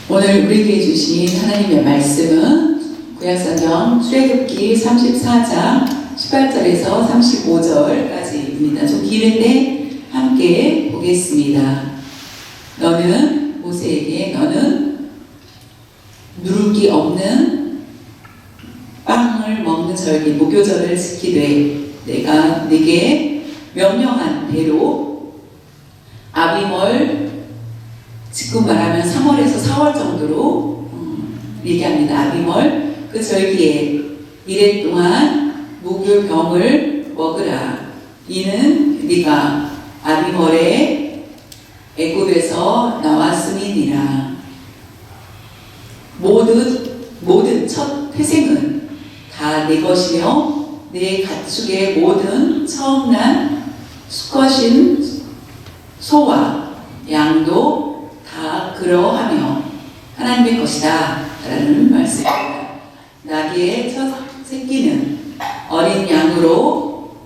오늘 우리에게 주신 하나님의 말씀은 구약성경 출애굽기 34장 18절에서 35절까지입니다. 좀 길은데 함께 보겠습니다. 너는 모세에게 너는 누룩이 없는 빵을 먹는 절기 무교절을 지키되 내가 네게 명령한 대로 아비멀 지금 말하면 3월에서 4월 정도로 얘기합니다. 아비멀 그 절기에 이래 동안 무교병을 먹으라. 이는 네가 아비멀의 애굽에서 나왔음이니라. 모든 첫 태생은 다 내 것이며 내 가축의 모든 처음 난 수컷인 소와 양도 다 그러하며 하나님의 것이다 라는 말씀입니다. 나귀의 첫 새끼는 어린 양으로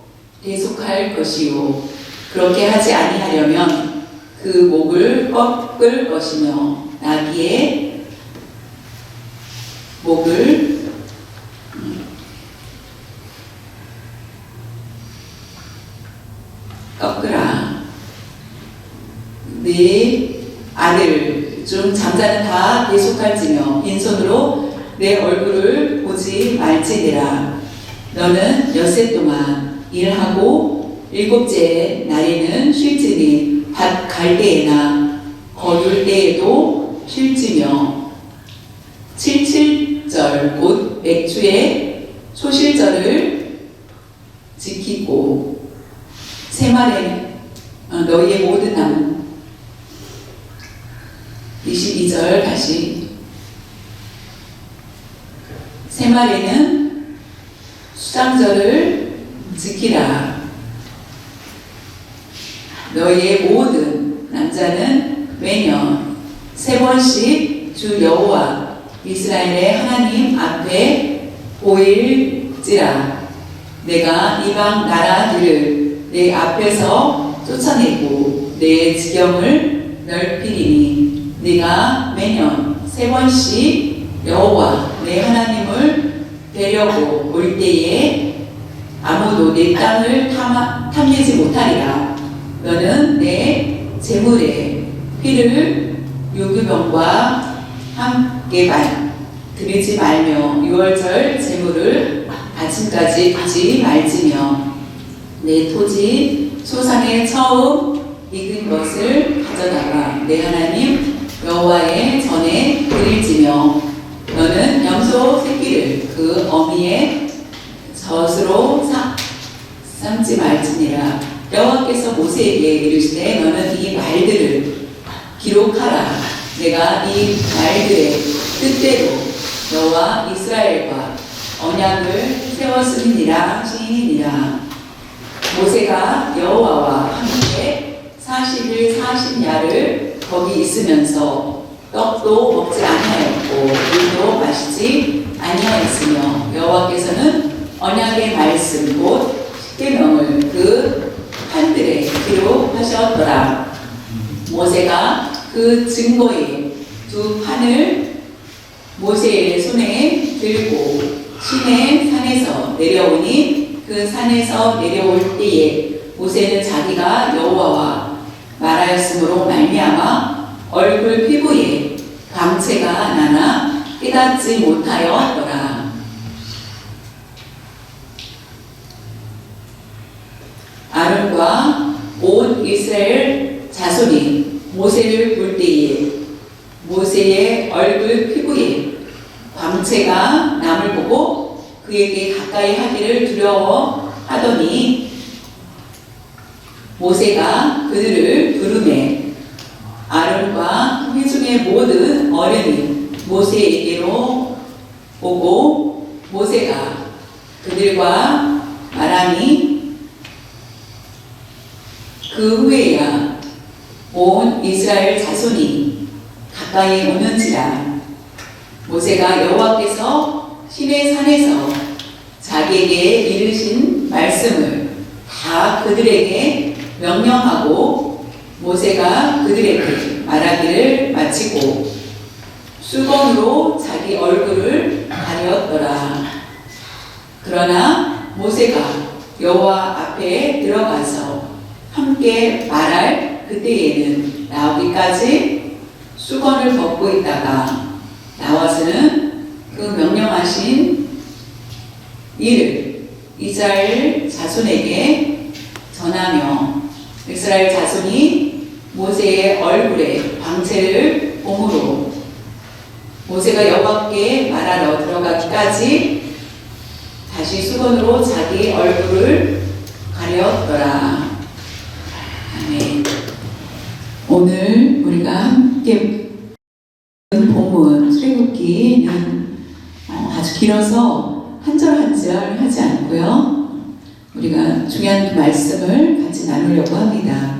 대속할 것이요 그렇게 하지 아니하려면 그 목을 꺾을 것이며 나귀의 목을 꺾으라. 네 아들 중 잠자는 다 대속할지며 빈손으로 내 얼굴을 보지 말지니라. 너는 엿새 동안 일하고 일곱째 날에는 쉴지니 밭 갈 때에나 거둘 때에도 쉴지며 77절 곧 맥주의 소실절을 지키고 새말에 너희의 모든 남 22절 다시 새말에는 수장절을 지키라. 너희의 모든 남자는 매년 3번씩 주 여호와 이스라엘의 하나님 앞에 보일지라. 내가 이방 나라들을 내 앞에서 쫓아내고 내 지경을 넓히리니 네가 매년 3번씩 여호와 내 하나님을 뵈려고 올 때에 아무도 내 땅을 탐내지 못하리라. 너는 내 제물에 피를 유교병과 함께 드리지 말며 유월절 제물을 아침까지 두지 말지며 내 토지 소상에 처음 익은 것을 가져다가 내 하나님 여호와의 전에 드릴지며 너는 염소 새끼를 그 어미의 젖으로 삼지 말지니라. 여호와께서 모세에게 이르시되 너는 이 말들을 기록하라. 내가 이 말들의 뜻대로 너와 이스라엘과 언약을 세웠음이니라 하시니라. 모세가 여호와와 함께 40일 40야를 거기 있으면서 떡도 먹지 아니하였고 물도 마시지 아니하였으며 여호와께서는 언약의 말씀 곧 십계명을 그 판들에 기록하셨더라. 모세가 그 증거의 두 판을 모세의 손에 들고 시내 산에서 내려오니 그 산에서 내려올 때에 모세는 자기가 여호와와 말하였으므로 말미암아 얼굴 피부에 광채가 나나 깨닫지 못하였더라. 아론과 온 이스라엘 자손이 모세를 볼 때에 모세의 얼굴 피부에 광채가 남을 보고 그에게 가까이 하기를 두려워하더니 모세가 그들을 부르매 아론과 회중의 모든 어른이 모세에게로 오고 모세가 그들과 말하니 그 후에야 온 이스라엘 자손이 가까이 오는지라. 모세가 여호와께서 시내 산에서 자기에게 이르신 말씀을 다 그들에게 명령하고 모세가 그들에게 말하기를 마치고 수건으로 자기 얼굴을 가렸더라. 그러나 모세가 여호와 앞에 들어가서 함께 말할 그때에는 나오기까지 수건을 벗고 있다가 나와서는 그 명령하신 일을 이스라엘 자손에게 전하며 이스라엘 자손이 모세의 얼굴에 광채를 봄으로 모세가 여호와께 말하러 들어가기까지 다시 수건으로 자기 얼굴을 가렸더라. 아멘. 오늘 우리가 함께 본문 출애굽기는 아주 길어서 한 절 한 절 하지 않고요. 우리가 중요한 그 말씀을 같이 나누려고 합니다.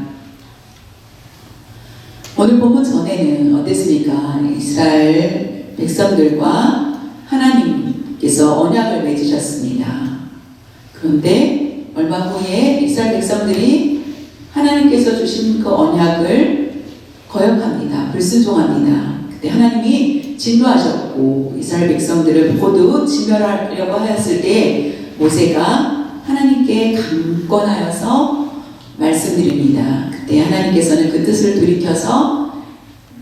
오늘 본문 전에는 어땠습니까? 이스라엘 백성들과 하나님께서 언약을 맺으셨습니다. 그런데 얼마 후에 이스라엘 백성들이 하나님께서 주신 그 언약을 거역합니다. 불순종합니다. 그때 하나님이 진노하셨고 이스라엘 백성들을 모두 진멸하려고 하였을 때 모세가 하나님께 강권하여서 말씀드립니다. 그때 하나님께서는 그 뜻을 돌이켜서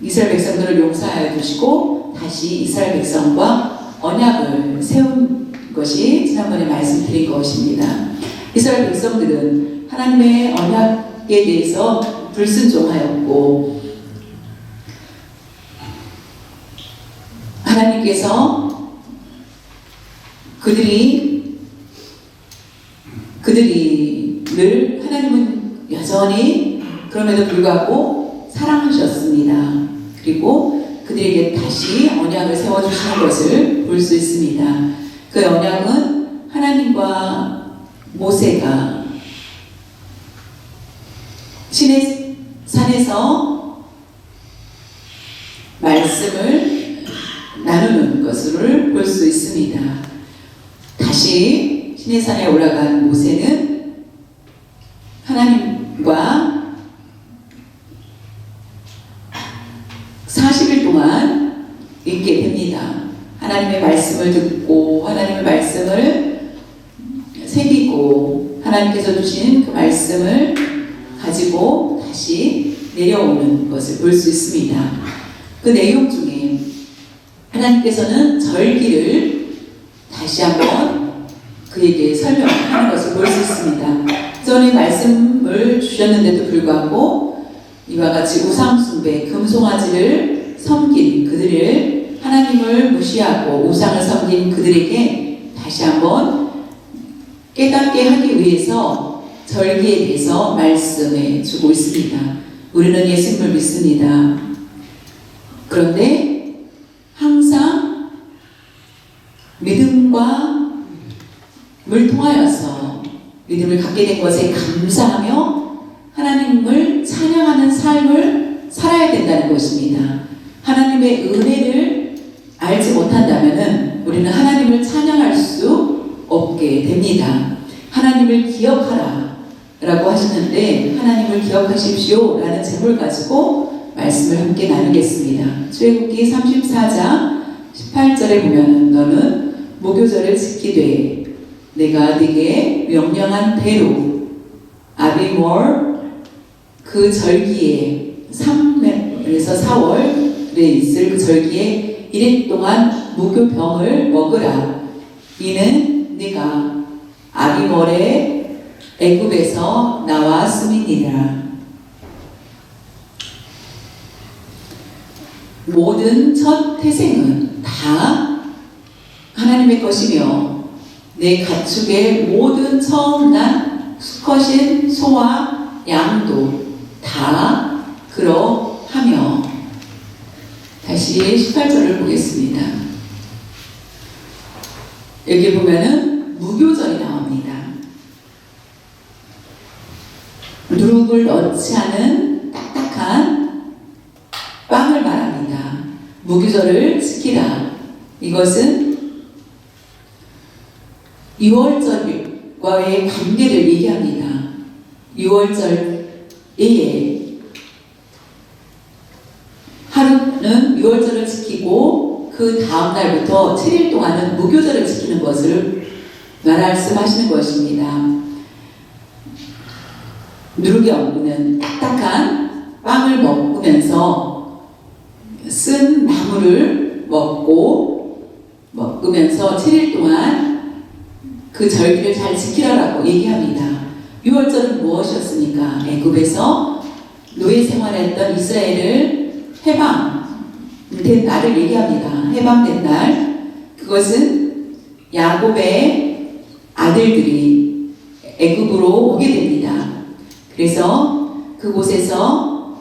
이스라엘 백성들을 용서하여 주시고 다시 이스라엘 백성과 언약을 세운 것이 지난번에 말씀드린 것입니다. 이스라엘 백성들은 하나님의 언약에 대해서 불순종하였고 하나님께서 그들이를 하나님은 여전히 그럼에도 불구하고 사랑하셨습니다. 그리고 그들에게 다시 언약을 세워주시는 것을 볼 수 있습니다. 그 언약은 하나님과 모세가 시내 산에서 말씀을 나누는 것을 볼 수 있습니다. 다시 시내산에 올라간 모세는 하나님과 40일 동안 있게 됩니다. 하나님의 말씀을 듣고 하나님의 말씀을 새기고 하나님께서 주신 그 말씀을 가지고 다시 내려오는 것을 볼 수 있습니다. 그 내용 중에 하나님께서는 절기를 다시 한번 그에게 설명하는 것을 볼 수 있습니다. 전에 말씀을 주셨는데도 불구하고 이와 같이 우상숭배, 금송아지를 섬긴 그들을 하나님을 무시하고 우상을 섬긴 그들에게 다시 한번 깨닫게 하기 위해서 절기에 대해서 말씀해 주고 있습니다. 우리는 예수님을 믿습니다. 그런데 항상 믿음과 물 통하여서 믿음을 갖게 된 것에 감사하며 하나님을 찬양하는 삶을 살아야 된다는 것입니다. 하나님의 은혜를 알지 못한다면 우리는 하나님을 찬양할 수 없게 됩니다. 하나님을 기억하라 라고 하시는데 하나님을 기억하십시오 라는 제목을 가지고 말씀을 함께 나누겠습니다. 출애굽기 34장 18절에 보면 너는 무교절을 지키되 내가 네게 명령한 대로 아비몰 그 절기에 3월에서 4월에 있을 그 절기에 1일 동안 무교병을 먹으라. 이는 네가 아비몰의 애굽에서 나왔음이니라. 모든 첫 태생은 다 하나님의 것이며 내 가축의 모든 처음 난 수컷인 소와 양도 다 그러하며. 다시 18절을 보겠습니다. 여기 보면은 무교절이 나옵니다. 누룩을 넣지 않은 딱딱한 빵을 말합니다. 무교절을 지키라. 이것은 유월절과의 관계를 얘기합니다. 유월절에 하루는 유월절을 지키고 그 다음 날부터 7일 동안은 무교절을 지키는 것을 말씀하시는 것입니다. 누룩이 없는 딱딱한 빵을 먹으면서 쓴 나물을 먹으면서 7일 동안 그 절기를 잘 지키라라고 얘기합니다. 유월절은 무엇이었습니까? 애굽에서 노예 생활했던 이스라엘을 해방된 날을 얘기합니다. 해방된 날, 그것은 야곱의 아들들이 애굽으로 오게 됩니다. 그래서 그곳에서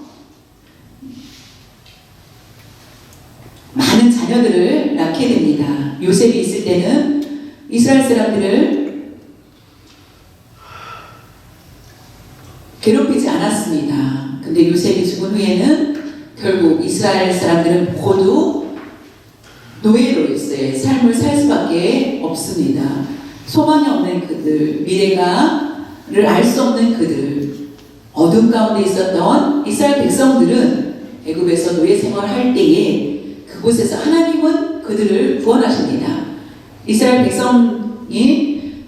많은 자녀들을 낳게 됩니다. 요셉이 있을 때는 이스라엘 사람들을 괴롭히지 않았습니다. 근데 요셉이 죽은 후에는 결국 이스라엘 사람들은 모두 노예로서의 삶을 살 수밖에 없습니다. 소망이 없는 그들, 미래가를 알 수 없는 그들, 어둠 가운데 있었던 이스라엘 백성들은 애굽에서 노예 생활할 때에 그곳에서 하나님은 그들을 구원하십니다. 이스라엘 백성이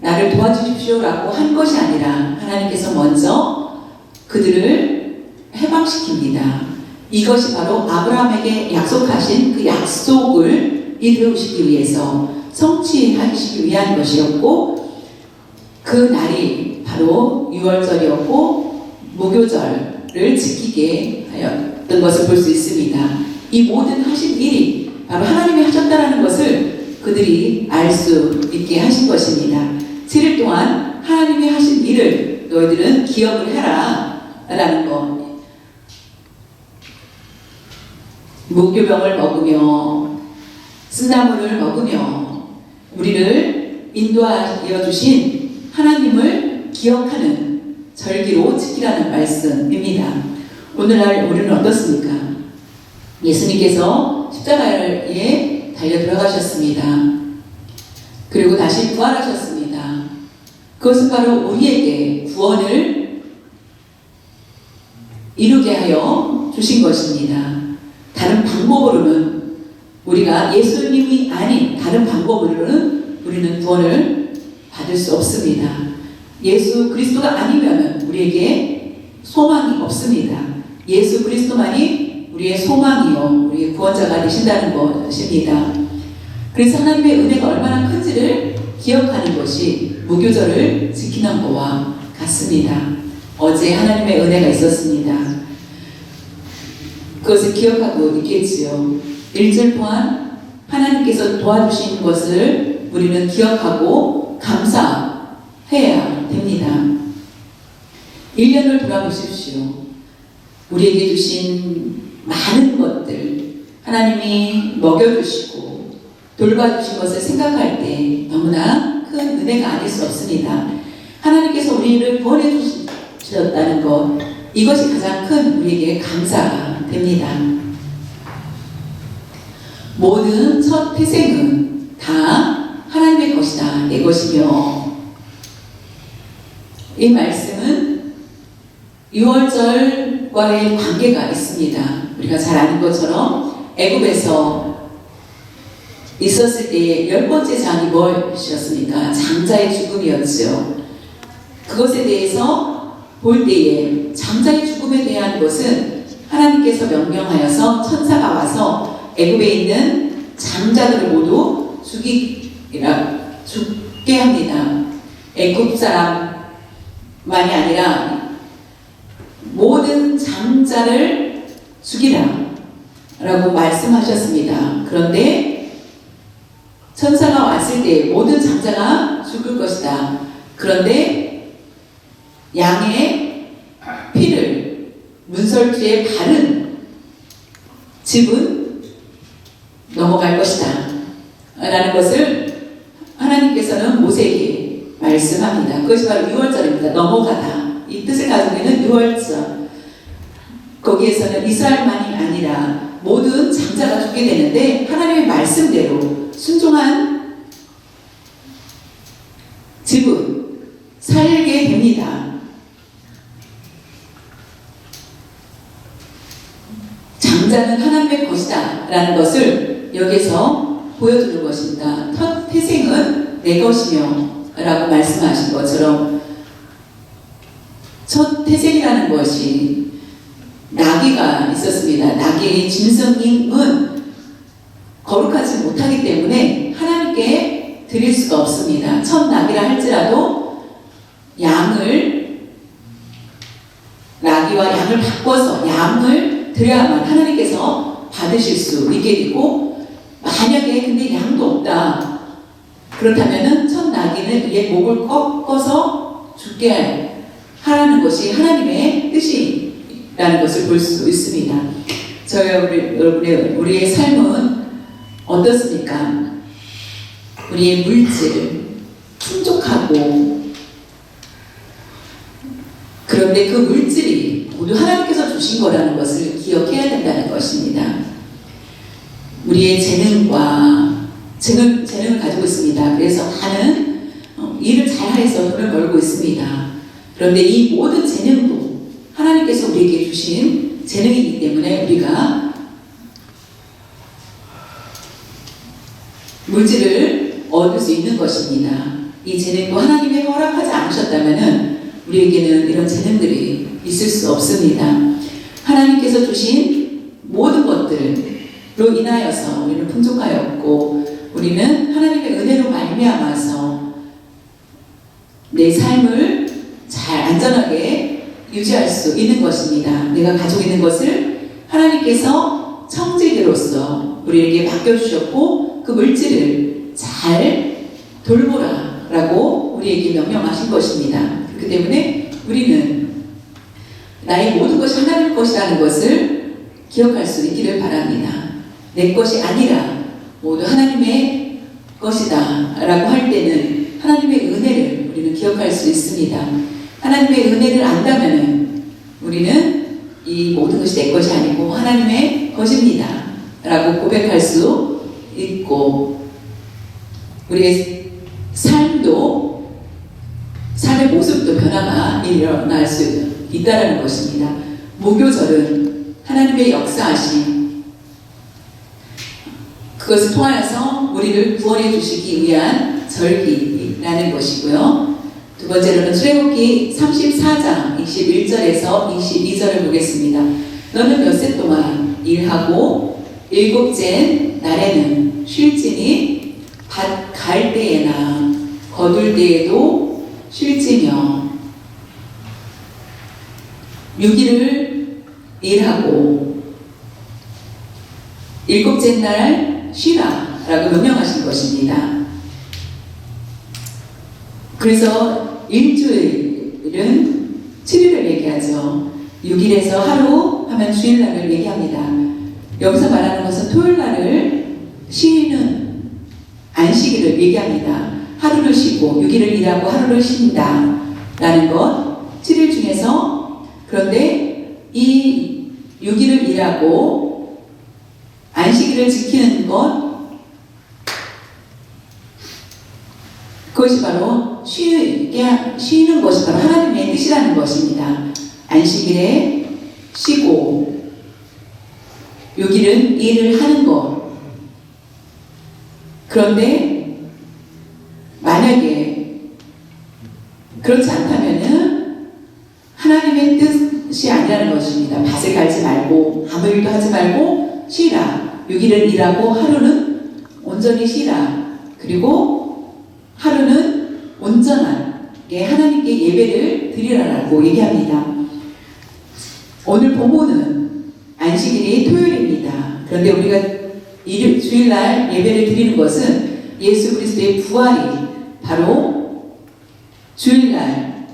나를 도와주십시오라고 한 것이 아니라 하나님께서 먼저 그들을 해방시킵니다. 이것이 바로 아브라함에게 약속하신 그 약속을 이루시기 위해서 성취하시기 위한 것이었고, 그 날이 바로 유월절이었고 무교절을 지키게 하였던 것을 볼 수 있습니다. 이 모든 하신 일이 바로 하나님이 하셨다는 것을 그들이 알 수 있게 하신 것입니다. 7일 동안 하나님이 하신 일을 너희들은 기억을 해라 라는 것. 무교병을 먹으며 쓴나물을 먹으며 우리를 인도하여 주신 하나님을 기억하는 절기로 지키라는 말씀입니다. 오늘날 우리는 어떻습니까? 예수님께서 십자가에 달려 들어가셨습니다. 그리고 다시 부활하셨습니다. 그것은 바로 우리에게 구원을 이루게 하여 주신 것입니다. 다른 방법으로는, 우리가 예수님이 아닌 다른 방법으로는 우리는 구원을 받을 수 없습니다. 예수 그리스도가 아니면 우리에게 소망이 없습니다. 예수 그리스도만이 우리의 소망이요, 우리의 구원자가 되신다는 것입니다. 그래서 하나님의 은혜가 얼마나 큰지를 기억하는 것이 무교절을 지키는 것과 같습니다. 어제 하나님의 은혜가 있었습니다. 그것을 기억하고 있겠지요. 일주일 동안 하나님께서 도와주신 것을 우리는 기억하고 감사해야 됩니다. 1년을 돌아보십시오. 우리에게 주신 많은 것들, 하나님이 먹여주시고 돌봐주신 것을 생각할 때 너무나 큰 은혜가 아닐 수 없습니다. 하나님께서 우리를 구원해 주셨다는 것, 이것이 가장 큰 우리에게 감사가 됩니다. 모든 첫 태생은 다 하나님의 것이다, 내 것이며, 이 말씀은 유월절과의 관계가 있습니다. 우리가 잘 아는 것처럼 애굽에서 있었을 때의 10번째 장이 무엇이었습니까? 장자의 죽음이었죠. 그것에 대해서 볼 때에 장자의 죽음에 대한 것은 하나님께서 명령하여서 천사가 와서 애굽에 있는 장자들을 모두 죽게 합니다. 애굽 사람만이 아니라 모든 장자를 죽이라 라고 말씀하셨습니다. 그런데 천사가 왔을 때 모든 장자가 죽을 것이다. 그런데 양의 피를 문설주에 바른 집은 넘어갈 것이다 라는 것을 하나님께서는 모세에게 말씀합니다. 그것이 바로 유월절입니다. 넘어가다, 이 뜻을 가지고 있는 유월절. 거기에서는 이스라엘만이 아니라 모든 장자가 죽게 되는데 하나님의 말씀대로 순종한 집은 살게 됩니다. 자는 하나님의 것이다 라는 것을 여기서 보여주는 것입니다. 첫 태생은 내 것이며 라고 말씀하신 것처럼 첫 태생이라는 것이 나귀가 있었습니다. 나귀의 짐승임은 거룩하지 못하기 때문에 하나님께 드릴 수가 없습니다. 첫 나귀라 할지라도 나귀와 양을 바꿔서 양을 드려야만 하나님께서 받으실 수 있게 되고, 만약에 근데 양도 없다 그렇다면은 첫 나귀는 이의 목을 꺾어서 죽게 하라는 것이 하나님의 뜻이라는 것을 볼 수 있습니다. 우리의 삶은 어떻습니까? 우리의 물질 풍족하고, 그런데 그 물질이 모두 하나님께서 주신 거라는 것을 기억해야 된다는 것입니다. 우리의 재능을 가지고 있습니다. 그래서 많은 일을 잘해서 돈을 벌고 있습니다. 그런데 이 모든 재능도 하나님께서 우리에게 주신 재능이기 때문에 우리가 물질을 얻을 수 있는 것입니다. 이 재능도 하나님이 허락하지 않으셨다면 우리에게는 이런 재능들이 있을 수 없습니다. 하나님께서 주신 모든 것들로 인하여서 우리는 풍족하였고, 우리는 하나님의 은혜로 말미암아서 내 삶을 잘 안전하게 유지할 수 있는 것입니다. 내가 가지고 있는 것을 하나님께서 청지기로서 우리에게 맡겨주셨고, 그 물질을 잘 돌보라 라고 우리에게 명령하신 것입니다. 그렇기 때문에 우리는 나의 모든 것이 하나님의 것이라는 것을 기억할 수 있기를 바랍니다. 내 것이 아니라 모두 하나님의 것이다 라고 할 때는 하나님의 은혜를 우리는 기억할 수 있습니다. 하나님의 은혜를 안다면 우리는 이 모든 것이 내 것이 아니고 하나님의 것입니다 라고 고백할 수 있고, 우리의 삶의 모습도 변화가 일어날 수 있다는 것입니다. 무교절은 하나님의 역사하심, 그것을 통하여서 우리를 구원해 주시기 위한 절기라는 것이고요. 두 번째로는 출애굽기 34장 21절에서 22절을 보겠습니다. 너는 엿새 동안 일하고 일곱째 날에는 쉴지니 밭 갈 때에나 거둘 때에도 쉴지며 6일을 일하고 일곱째 날 쉬라 라고 명령하신 것입니다. 그래서 일주일은 7일을 얘기하죠. 6일에서 하루 하면 주일날을 얘기합니다. 여기서 말하는 것은 토요일날을 쉬는 안식일을 얘기합니다. 하루를 쉬고 6일을 일하고 하루를 쉰다 라는 것, 7일 중에서. 그런데 이 6일을 일하고 안식일을 지키는 것, 그것이 바로 쉬는 것이 바로 하나님의 뜻이라는 것입니다. 안식일에 쉬고 6일은 일을 하는 것. 그런데 만약에 그렇지 않다면은 하나님의 뜻이 아니라는 것입니다. 밭을 갈지 말고 아무 일도 하지 말고 쉬라. 6일은 일하고 하루는 온전히 쉬라. 그리고 하루는 온전하게 하나님께 예배를 드리라라고 얘기합니다. 오늘 본문은 안식일이 토요일입니다. 그런데 우리가 주일날 예배를 드리는 것은 예수 그리스도의 부활이 바로 주일날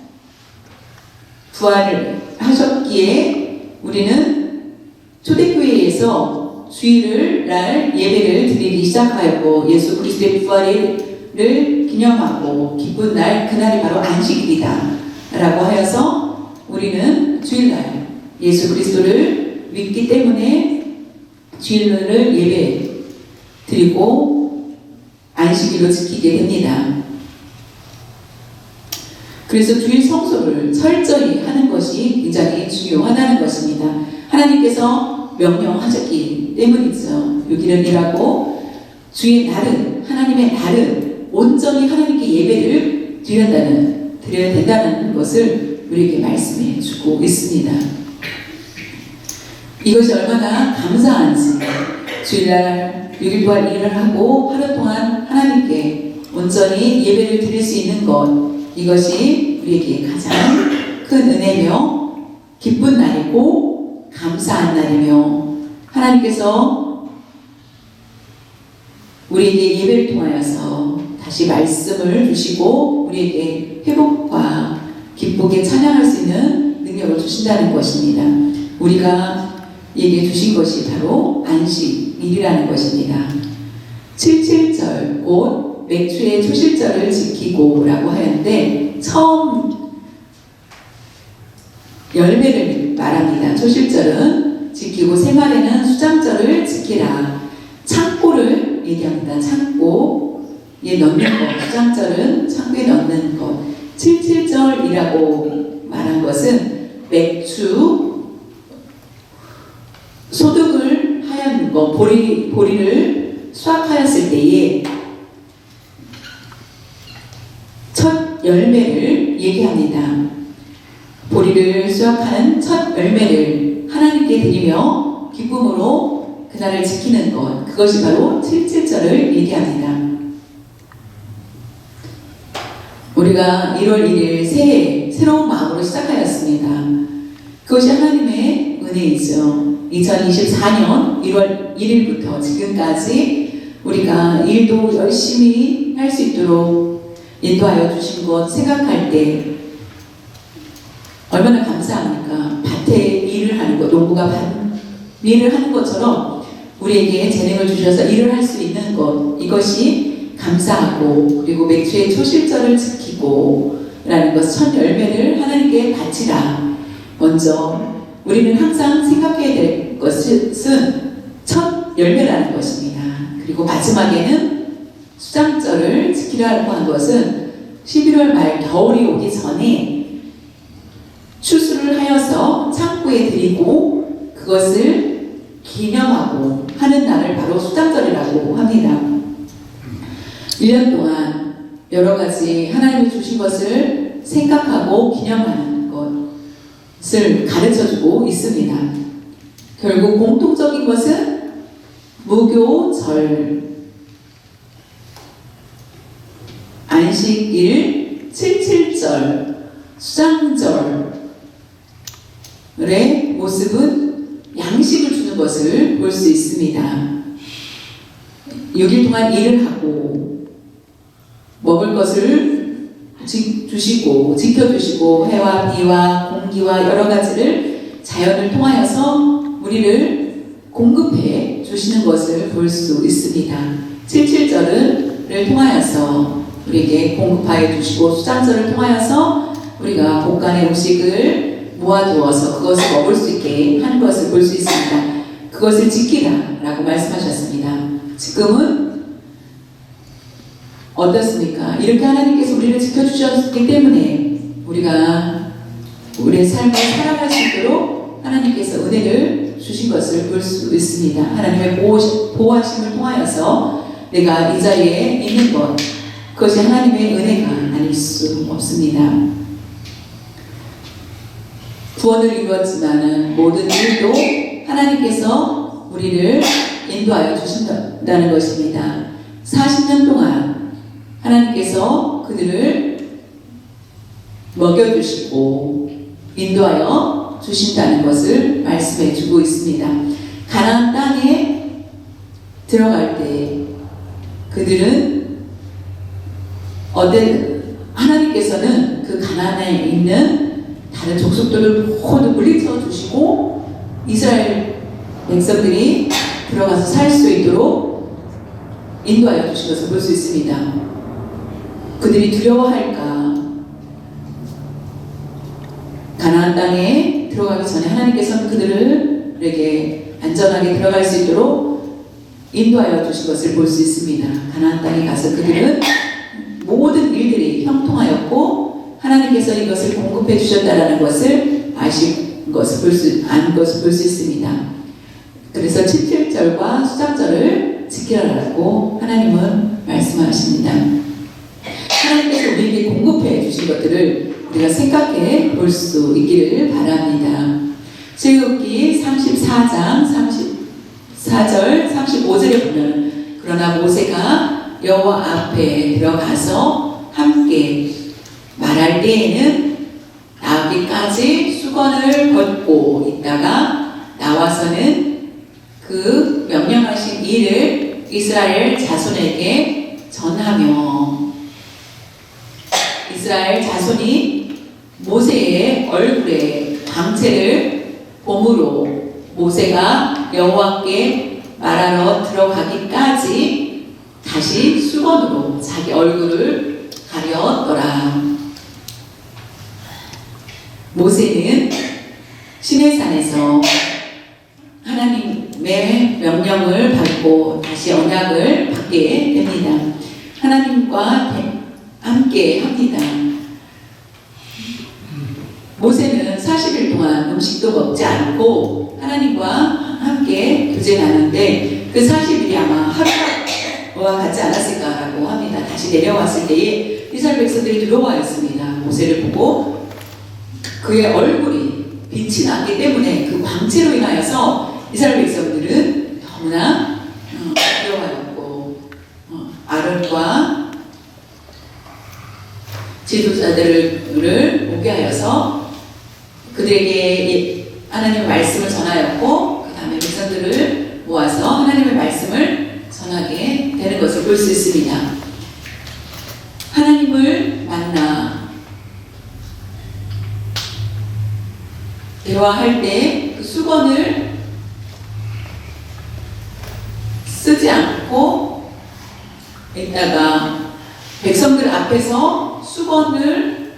부활을 하셨기에 우리는 초대교회에서 주일날 예배를 드리기 시작하였고, 예수 그리스도의 부활을 기념하고 기쁜 날, 그날이 바로 안식일이다 라고 하여서 우리는 주일날 예수 그리스도를 믿기 때문에 주일날을 예배 드리고 안식일로 지키게 됩니다. 그래서 주일 성소를 철저히 하는 것이 굉장히 중요하다는 것입니다. 하나님께서 명령하셨기 때문이죠. 6일은 일하고 주의 날은, 하나님의 날은 온전히 하나님께 예배를 드려야 된다는 것을 우리에게 말씀해 주고 있습니다. 이것이 얼마나 감사한지, 주일날 6일 동안 일을 하고 하루 동안 하나님께 온전히 예배를 드릴 수 있는 것, 이것이 우리에게 가장 큰 은혜며 기쁜 날이고 감사한 날이며, 하나님께서 우리에게 예배를 통하여서 다시 말씀을 주시고 우리에게 회복과 기쁘게 찬양할 수 있는 능력을 주신다는 것입니다. 우리가 얘기해 주신 것이 바로 안식일이라는 것입니다. 77절 곧 맥주의 초실절을 지키고 라고 하는데, 처음 열매를 말합니다. 초실절은 지키고 생활에는 수장절을 지키라. 창고를 얘기합니다. 창고에 넣는 것, 수장절은 창고에 넣는 것. 77절이라고 말한 것은 맥주 소득을 하였는 것, 보리를 수확하였을 때에 첫 열매를 얘기합니다. 보리를 수확하는 첫 열매를 하나님께 드리며 기쁨으로 그날을 지키는 것, 그것이 바로 77절을 얘기합니다. 우리가 1월 1일 새해 새로운 마음으로 시작하였습니다. 그것이 하나님의 은혜이죠. 2024년 1월 1일부터 지금까지 우리가 일도 열심히 할 수 있도록 인도하여 주신 것 생각할 때 얼마나 감사합니까? 밭에 일을 하는 것, 농부가 일을 하는 것처럼 우리에게 재능을 주셔서 일을 할 수 있는 것, 이것이 감사하고, 그리고 맥주의 초실절을 지키고 라는 것, 첫 열매를 하나님께 바치라. 먼저 우리는 항상 생각해야 될 것은 첫 열매라는 것입니다. 그리고 마지막에는 수장절을 지키라고 한 것은 11월 말 겨울이 오기 전에 추수를 하여서 창고에 드리고 그것을 기념하고 하는 날을 바로 수장절이라고 합니다. 1년 동안 여러 가지 하나님이 주신 것을 생각하고 기념하는 것을 가르쳐주고 있습니다. 결국 공통적인 것은 무교절, 안식일, 77절, 수장절의 모습은 양식을 주는 것을 볼 수 있습니다. 6일 동안 일을 하고 먹을 것을 주시고 지켜주시고 해와 비와 공기와 여러 가지를 자연을 통하여서 우리를 공급해 주시는 것을 볼 수 있습니다. 77절을 통하여서 우리에게 공급하여 주시고, 수장절을 통하여서 우리가 복간의 음식을 모아두어서 그것을 먹을 수 있게 하는 것을 볼 수 있습니다. 그것을 지키라 라고 말씀하셨습니다. 지금은 어떻습니까? 이렇게 하나님께서 우리를 지켜주셨기 때문에 우리가 우리의 삶을 살아갈 수 있도록 하나님께서 은혜를 주신 것을 볼 수 있습니다. 하나님의 보호하심을 통하여서 내가 이 자리에 있는 것, 그것이 하나님의 은혜가 아닐 수 없습니다. 구원을 이루었지만 모든 일도 하나님께서 우리를 인도하여 주신다는 것입니다. 40년 동안 하나님께서 그들을 먹여주시고 인도하여 주신다는 것을 말씀해 주고 있습니다. 가나안 땅에 들어갈 때 그들은 하나님께서는 그 가나안에 있는 다른 족속들을 모두 물리쳐 주시고 이스라엘 백성들이 들어가서 살 수 있도록 인도하여 주신 것을 볼 수 있습니다. 그들이 두려워할까? 가나안 땅에 들어가기 전에 하나님께서는 그들에게 안전하게 들어갈 수 있도록 인도하여 주신 것을 볼 수 있습니다. 가나안 땅에 가서 그들은 모든 일들이 형통하였고 하나님께서 이것을 공급해 주셨다라는 것을 아는 것을 볼 수 있습니다. 그래서 77절과 수장절을 지키라고 하나님은 말씀하십니다. 하나님께서 우리에게 공급해 주신 것들을 우리가 생각해 볼 수 있기를 바랍니다. 출애굽기 34장 34절 35절에 보면 그러나 모세가 여호와 앞에 들어가서 함께 말할 때에는 나오기까지 수건을 벗고 있다가 나와서는 그 명령하신 일을 이스라엘 자손에게 전하며 이스라엘 자손이 모세의 얼굴에 광채를 봄으로 모세가 여호와께 말하러 들어가기까지 다시 수건으로 자기 얼굴을 가렸더라. 모세는 시내산에서 하나님의 명령을 받고 다시 언약을 받게 됩니다. 하나님과 함께 합니다. 모세는 40일 동안 음식도 먹지 않고 하나님과 함께 교제하는데 그 40일이 아마 하루와 같지 않았을까라고 합니다. 다시 내려왔을 때에 이스라엘 백성들이 들어와 있습니다. 모세를 보고 그의 얼굴이 빛이 나기 때문에 그 광채로 인하여서 이스라엘 백성들은 너무나 두려워하였고 아론과 지도자들을 오게 하여서 그들에게 하나님의 말씀을 전하였고 그 다음에 백성들을 모아서 하나님의 말씀을 전하게 되는 것을 볼 수 있습니다. 하나님을 만나 대화할 때 그 수건을 쓰지 않고 있다가 백성들 앞에서 수건을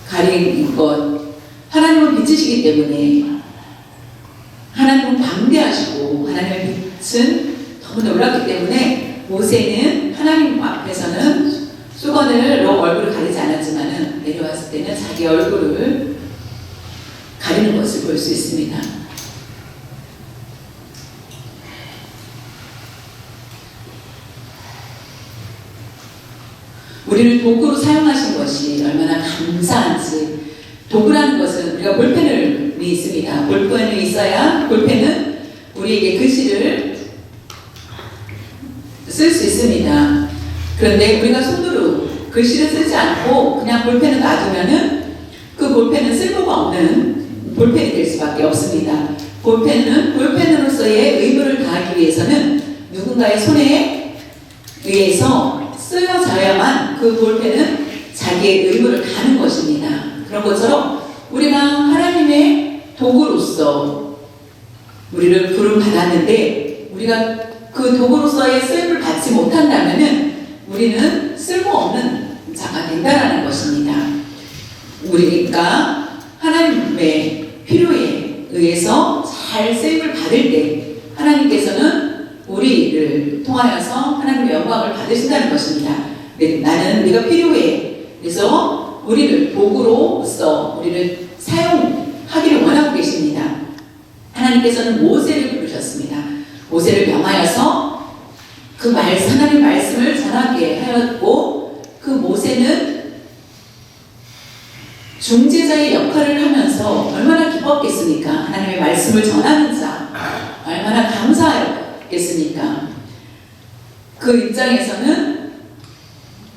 가린 것, 하나님은 빛이시기 때문에 하나님은 방대하시고 하나님의 빛은 너무 놀랍기 때문에 모세는 하나님 앞에서는 수건으로 얼굴을 가리지 않았지만 내려왔을 때는 자기 얼굴을 가리는 것을 볼 수 있습니다. 우리를 도구로 사용하신 것이 얼마나 감사한지. 도구라는 것은 우리가 볼펜이 있습니다. 볼펜이 있어야 볼펜은 우리에게 글씨를 쓸 수 있습니다. 그런데 우리가 손으로 글씨를 쓰지 않고 그냥 볼펜을 놔두면은 그 볼펜은 쓸모가 없는 볼펜이 될 수밖에 없습니다. 볼펜으로서의 의무를 다하기 위해서는 누군가의 손에 의해서 쓰여져야만 그 볼펜은 자기의 의무를 다하는 것입니다. 그런 것처럼 우리가 하나님의 도구로서 우리를 부름받았는데 우리가 그 도구로서의 쓰임을 받지 못한다면은 우리는 쓸모없는 자가 된다는 것입니다. 우리가 하나님의 필요에 의해서 잘 쓰임을 받을 때 하나님께서는 우리를 통하여서 하나님의 영광을 받으신다는 것입니다. 나는 네가 필요해. 그래서 우리를 도구로서 우리를 사용하기를 원하고 계십니다. 하나님께서는 모세를 부르셨습니다. 모세를 명하여서 그 하나님의 말씀을 전하게 하였고 그 모세는 중재자의 역할을 하면서 얼마나 기뻤겠습니까? 하나님의 말씀을 전하는 자 얼마나 감사하겠습니까? 그 입장에서는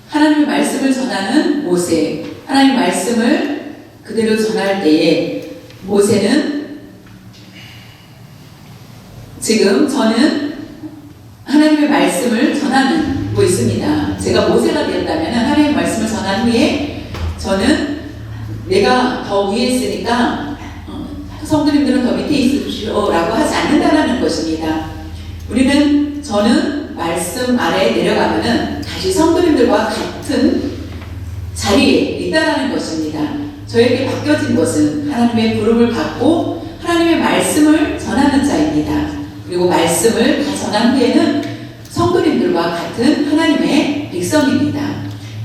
하나님의 말씀을 전하는 모세, 하나님의 말씀을 그대로 전할 때에 모세는 지금 저는 하나님의 말씀을 전하고 있습니다. 제가 모세가 되었다면 하나님의 말씀을 전한 후에 저는 내가 더 위에 있으니까 성도님들은 더 밑에 있으시오라고 하지 않는다라는 것입니다. 저는 말씀 아래에 내려가면은 다시 성도님들과 같은 자리에 있다라는 것입니다. 저에게 맡겨진 것은 하나님의 부름을 받고 하나님의 말씀을 전하는 자입니다. 그리고 말씀을 다 전한 후에는 성도님들과 같은 하나님의 백성입니다.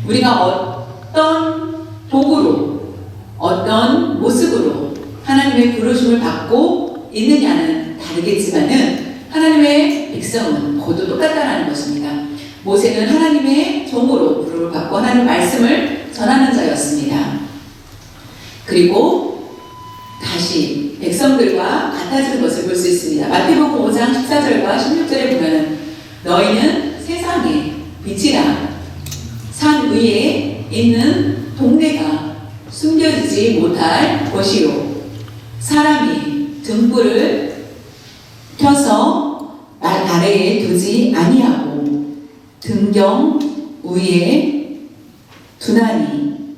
우리가 어떤 도구로 어떤 모습으로 하나님의 하나님의 부르심을 받고 있느냐는 다르겠지만은 하나님의 백성은 모두 똑같다는 것입니다. 모세는 하나님의 종으로 부름을 받고 하나님의 말씀을 전하는 자였습니다. 그리고 다시 백성들과 같아지는 것을 볼 수 있습니다. 마태복음 5장 14절과 16절에 보면 너희는 세상의 빛이라 산 위에 있는 동네가 숨겨지지 못할 것이요 사람이 등불을 켜서 말 아래에 두지 아니하고 등경 위에 두나니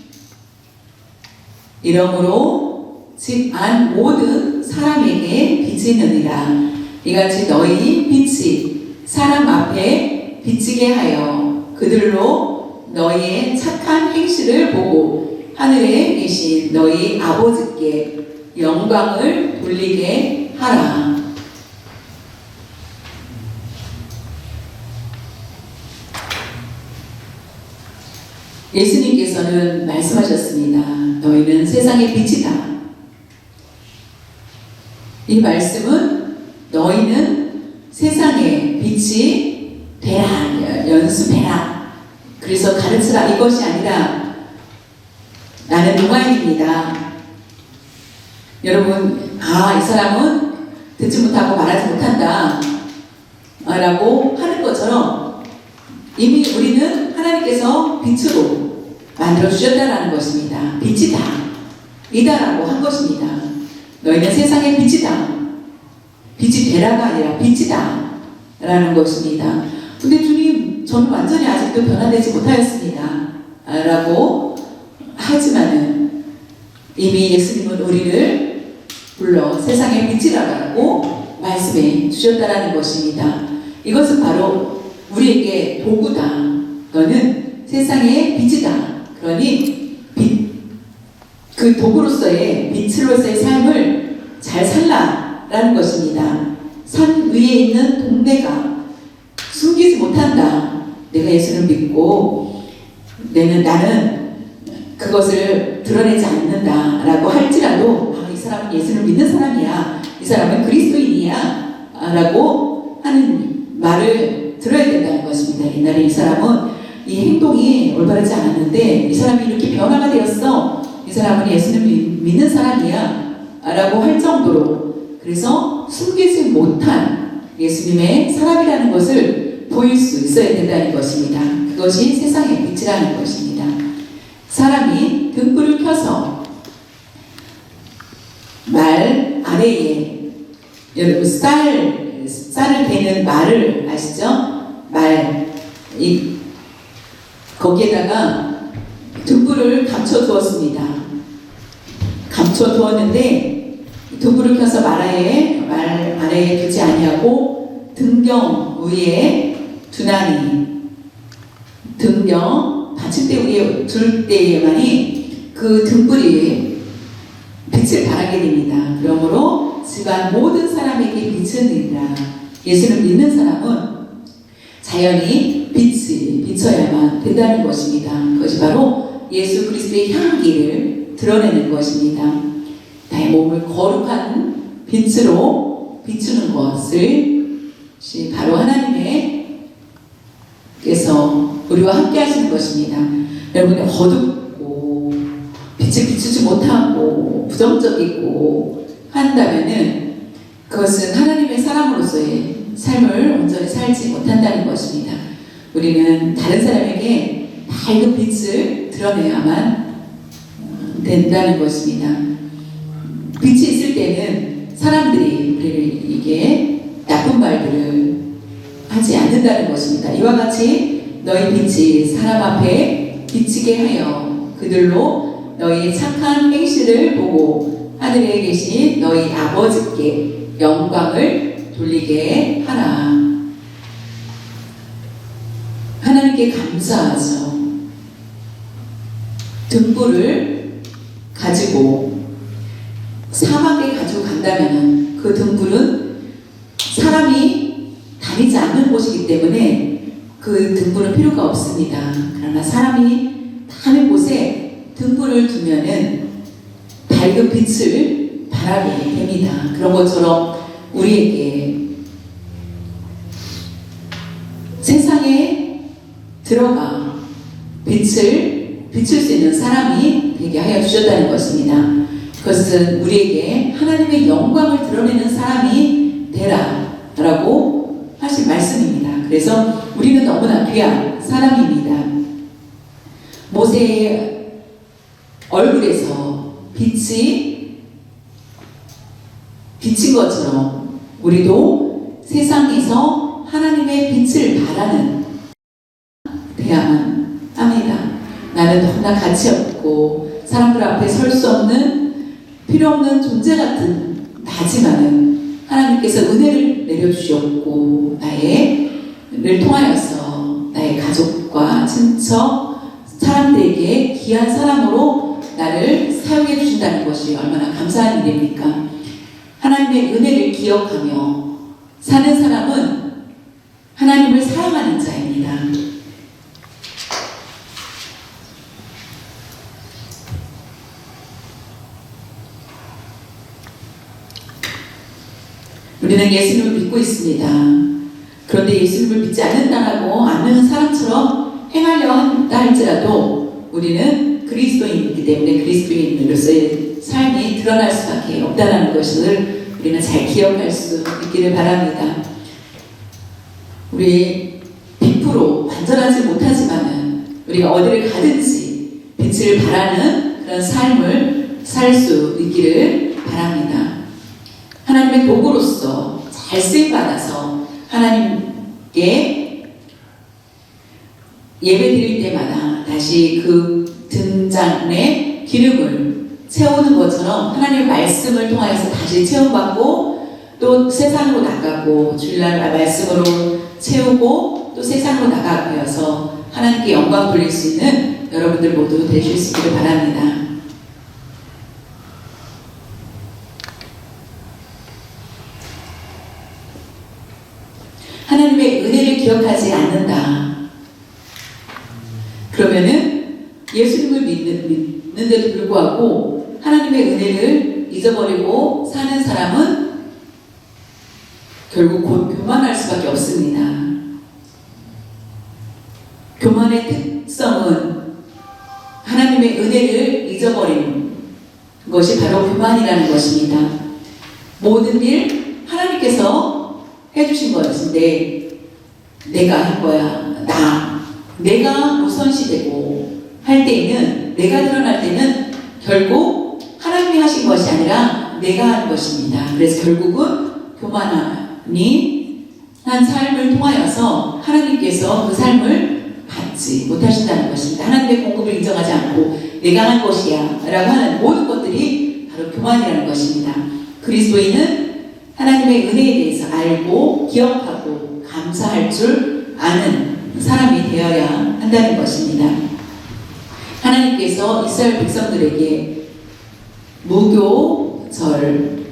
이러므로 집 안 모든 사람에게 비치느니라. 이같이 너희 빛이 사람 앞에 비치게 하여 그들로 너희의 착한 행실을 보고 하늘에 계신 너희 아버지께 영광을 돌리게 하라. 예수님께서는 말씀하셨습니다. 너희는 세상의 빛이다. 이 말씀은 너희는 세상의 빛이 되라, 연습해라, 그래서 가르치라 이것이 아니라 나는 동아인입니다. 여러분, 이 사람은 듣지 못하고 말하지 못한다 라고 하는 것처럼 이미 우리는 하나님께서 빛으로 만들어주셨다라는 것입니다. 빛이다, 이다라고 한 것입니다. 너희는 세상의 빛이다. 빛이 되라가 아니라 빛이다 라는 것입니다. 근데 주님, 저는 완전히 아직도 변화되지 못하였습니다 라고 하지만은 이미 예수님은 우리를 불러 세상의 빛이라고 말씀해 주셨다라는 것입니다. 이것은 바로 우리에게 도구다. 너는 세상의 빛이다. 그러니 그 도구로서의 빛으로서의 삶을 잘 살라라는 것입니다. 산 위에 있는 동네가 숨기지 못한다. 내가 예수를 믿고 나는 그것을 드러내지 않는다라고 할지라도 이 사람은 예수를 믿는 사람이야, 이 사람은 그리스도인이야 라고 하는 말을 들어야 된다는 것입니다. 옛날에 이 사람은 이 행동이 올바르지 않았는데 이 사람이 이렇게 변화가 되었어, 이 사람은 예수를 믿는 사람이야 라고 할 정도로, 그래서 숨기지 못한 예수님의 사람이라는 것을 보일 수 있어야 된다는 것입니다. 그것이 세상의 빛이라는 것입니다. 사람이 등불을 켜서 말 아래에, 여러분 쌀을 대는 말을 아시죠? 거기에다가 등불을 감춰 두었습니다. 감춰 두었는데 등불을 켜서 말 아래에 두지 아니하고 등경 위에 두나니, 등경 받침대 위에 둘 때에만이 그 등불이 빛을 발하게 됩니다. 그러므로 집안 모든 사람에게 비추느니라. 예수를 믿는 사람은 자연히 빛이 비춰야만 된다는 것입니다. 그것이 바로 예수 그리스도의 향기를 드러내는 것입니다. 나의 몸을 거룩한 빛으로 비추는 것을 바로 하나님께서 우리와 함께 하시는 것입니다. 여러분이 어둡고 빛을 비추지 못하고 부정적이고 한다면은 그것은 하나님의 사람으로서의 삶을 온전히 살지 못한다는 것입니다. 우리는 다른 사람에게 밝은 빛을 드러내야만 된다는 것입니다. 빛이 있을 때는 사람들이 우리를 이게 나쁜 말들을 하지 않는다는 것입니다. 이와 같이 너희 빛이 사람 앞에 비치게 하여 그들로 너희 착한 행실을 보고 하늘에 계신 너희 아버지께 영광을 돌리게 하라. 하나님께 감사하죠. 등불을 가지고 사막에 가지고 간다면 그 등불은 사람이 다니지 않는 곳이기 때문에 그 등불은 필요가 없습니다. 그러나 사람이 다는 곳에 등불을 두면은 밝은 빛을 바라게 됩니다. 그런 것처럼 우리에게 세상에 들어가 빛을 비출 수 있는 사람이 되게 하여 주셨다는 것입니다. 그것은 우리에게 하나님의 영광을 드러내는 사람이 되라 라고 하신 말씀입니다. 그래서 우리는 너무나 귀한 사람입니다. 모세의 얼굴에서 빛이 비친 것처럼 우리도 세상에서 하나님의 빛을 바라는 되야만 합니다. 나는 너무나 가치 없고 사람들 앞에 설 수 없는 필요 없는 존재 같은 나지만은 하나님께서 은혜를 내려주셨고 나를 통하여서 나의 가족과 친척 사람들에게 귀한 사람으로 나를 사용해 주신다는 것이 얼마나 감사한 일입니까? 하나님의 은혜를 기억하며 사는 사람은 하나님을 사랑하는 자입니다. 우리는 예수님을 믿고 있습니다. 그런데 예수님을 믿지 않는 사람처럼 행하려 한다 할지라도 우리는 그리스도인이기 때문에 그리스도인으로서의 삶이 드러날 수밖에 없다는 것을 우리는 잘 기억할 수 있기를 바랍니다. 우리 100% 완전하지 못하지만은 우리가 어디를 가든지 빛을 발하는 그런 삶을 살 수 있기를 바랍니다. 하나님의 도구로서 잘 쓰임받아서 하나님께 예배 드릴 때마다 다시 그 등잔에 기름을 채우는 것처럼 하나님의 말씀을 통하여서 다시 채움받고 또 세상으로 나가고 주일날 말씀으로 채우고 또 세상으로 나가서 하나님께 영광 돌릴 수 있는 여러분들 모두 되실 수 있기를 바랍니다. 하나님의 은혜를 기억하지 않는다. 그러면은 예수님을 믿는데도 불구하고 하나님의 은혜를 잊어버리고 사는 사람은 결국 곧 교만할 수밖에 없습니다. 교만의 특성은 하나님의 은혜를 잊어버리는 것이 바로 교만이라는 것입니다. 모든 일 하나님께서 해주신 것인데 내가 할 거야. 내가 우선시되고 할 때에는 내가 드러날 때는 결국 하나님이 하신 것이 아니라 내가 한 것입니다. 그래서 결국은 교만이 한 삶을 통하여서 하나님께서 그 삶을 받지 못하신다는 것입니다. 하나님의 공급을 인정하지 않고 내가 한 것이야 라고 하는 모든 것들이 바로 교만이라는 것입니다. 그리스도인은 하나님의 은혜에 대해서 알고 기억하고 감사할 줄 아는 사람이 되어야 한다는 것입니다. 하나님께서 이스라엘 백성들에게 무교절을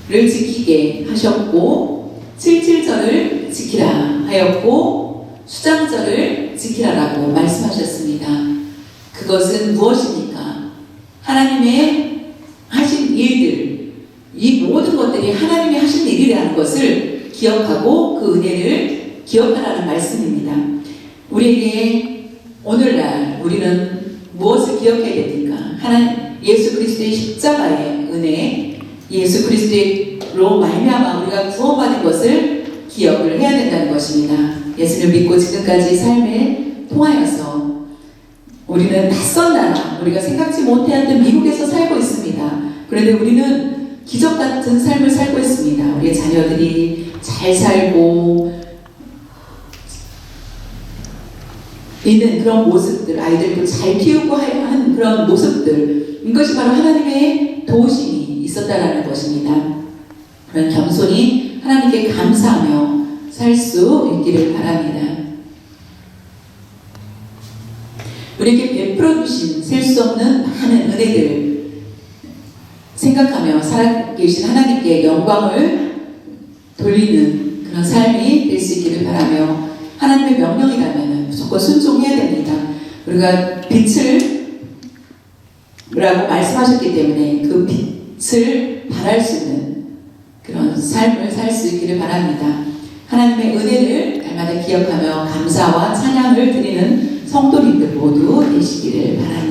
지키게 하셨고 77절을 지키라 하였고 수장절을 지키라라고 말씀하셨습니다. 그것은 무엇입니까? 하나님의 하신 일들, 이 모든 것들이 하나님이 하신 일이라는 것을 기억하고 그 은혜를 기억하라는 말씀입니다. 우리에게 오늘날 우리는 무엇을 기억해야 됩니까? 예수 그리스도의 십자가의 은혜, 예수 그리스도로 말미암아 우리가 구원받은 것을 기억을 해야 된다는 것입니다. 예수를 믿고 지금까지 삶에 통하여서 우리는 낯선 나라, 우리가 생각지 못했던 미국에서 살고 있습니다. 그런데 우리는 기적 같은 삶을 살고 있습니다. 우리의 자녀들이 잘 살고 있는 그런 모습들, 아이들도 잘 키우고 하는 그런 모습들, 이것이 바로 하나님의 도우심이 있었다라는 것입니다. 그런 겸손히 하나님께 감사하며 살 수 있기를 바랍니다. 우리에게 베풀어 주신 셀 수 없는 많은 은혜들 생각하며 살아계신 하나님께 영광을 돌리는 그런 삶이 될 수 있기를 바라며 하나님의 명령이라면 무조건 순종해야 됩니다. 우리가 빛을 라고 말씀하셨기 때문에 그 빛을 발할 수 있는 그런 삶을 살 수 있기를 바랍니다. 하나님의 은혜를 날마다 기억하며 감사와 찬양을 드리는 성도님들 모두 되시기를 바랍니다.